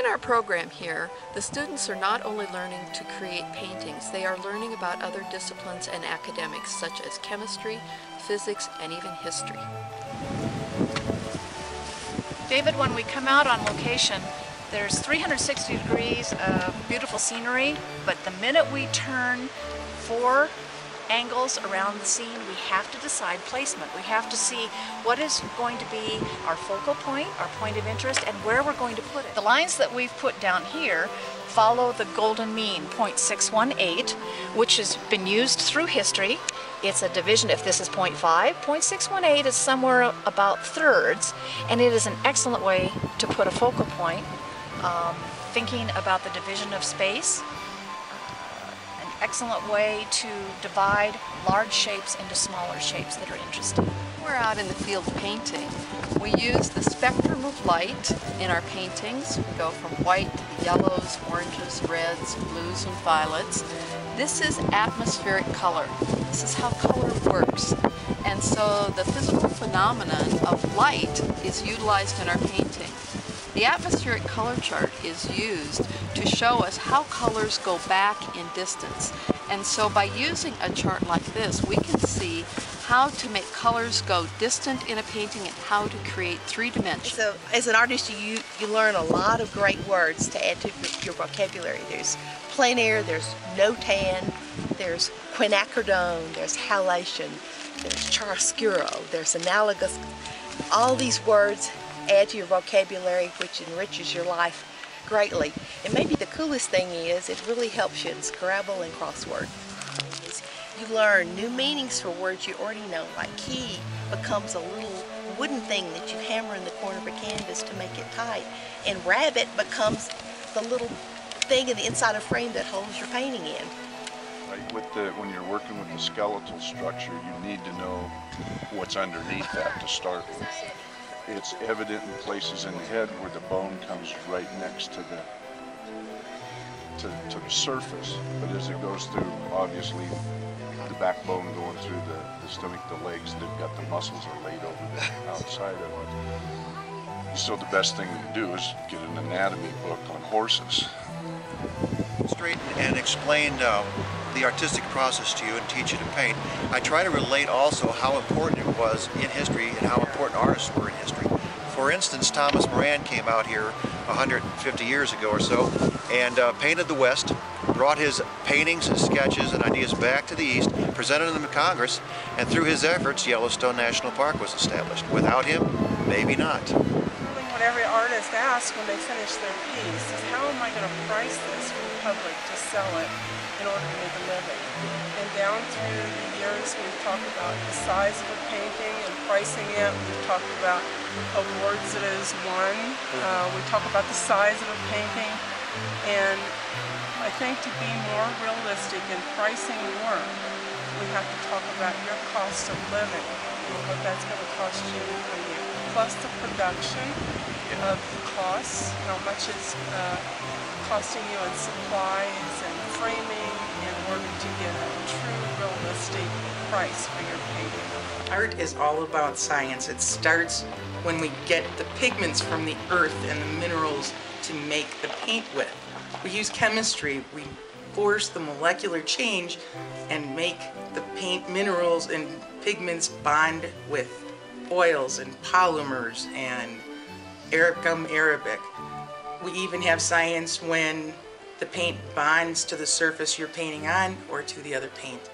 In our program here, the students are not only learning to create paintings, they are learning about other disciplines and academics such as chemistry, physics, and even history. David, when we come out on location, there's 360 degrees of beautiful scenery, but the minute we turn 4 angles around the scene, we have to decide placement. We have to see what is going to be our focal point, our point of interest, and where we're going to put it. The lines that we've put down here follow the golden mean, 0.618, which has been used through history. It's a division. If this is 0.5, 0.618 is somewhere about thirds, and it is an excellent way to put a focal point, thinking about the division of space. Excellent way to divide large shapes into smaller shapes that are interesting. We're out in the field painting. We use the spectrum of light in our paintings. We go from white to yellows, oranges, reds, blues, and violets. This is atmospheric color. This is how color works. And so the physical phenomenon of light is utilized in our painting. The atmospheric color chart is used to show us how colors go back in distance. And so by using a chart like this, we can see how to make colors go distant in a painting and how to create 3 dimensions. So as an artist, you learn a lot of great words to add to your vocabulary. There's plein air, there's no-tan, there's quinacridone, there's halation, there's chiaroscuro, there's analogous. All these words add to your vocabulary, which enriches your life greatly. And maybe the coolest thing is it really helps you in Scrabble and crossword. You learn new meanings for words you already know, like key becomes a little wooden thing that you hammer in the corner of a canvas to make it tight, and rabbit becomes the little thing in the inside of frame that holds your painting in. When you're working with the skeletal structure, you need to know what's underneath that to start with. It's evident in places in the head where the bone comes right next to the surface, but as it goes through, obviously, the backbone going through the stomach, the legs, they've got the muscles are laid over the outside of it. So the best thing to do is get an anatomy book on horses. Straighten and explain the artistic process to you and teach you to paint. I try to relate also how important it was in history and how important artists were in history. For instance, Thomas Moran came out here 150 years ago or so and painted the West, brought his paintings and sketches and ideas back to the East, presented them to Congress, and through his efforts, Yellowstone National Park was established. Without him, maybe not. What every artist asks when they finish their piece is, how am I going to price this for the public to sell it in order to make a living? And down through the years, we've talked about the size of a painting and pricing it. We've talked about awards that it has won. We talk about the size of a painting. And I think to be more realistic in pricing work, we have to talk about your cost of living and what that's going to cost you a year, plus the production of costs, how much it's costing you in supplies and framing in order to get a true realistic price for your painting. Art is all about science. It starts when we get the pigments from the earth and the minerals to make the paint with. We use chemistry. We force the molecular change and make the paint minerals and pigments bond with oils and polymers and gum arabic. We even have science when the paint bonds to the surface you're painting on or to the other paint.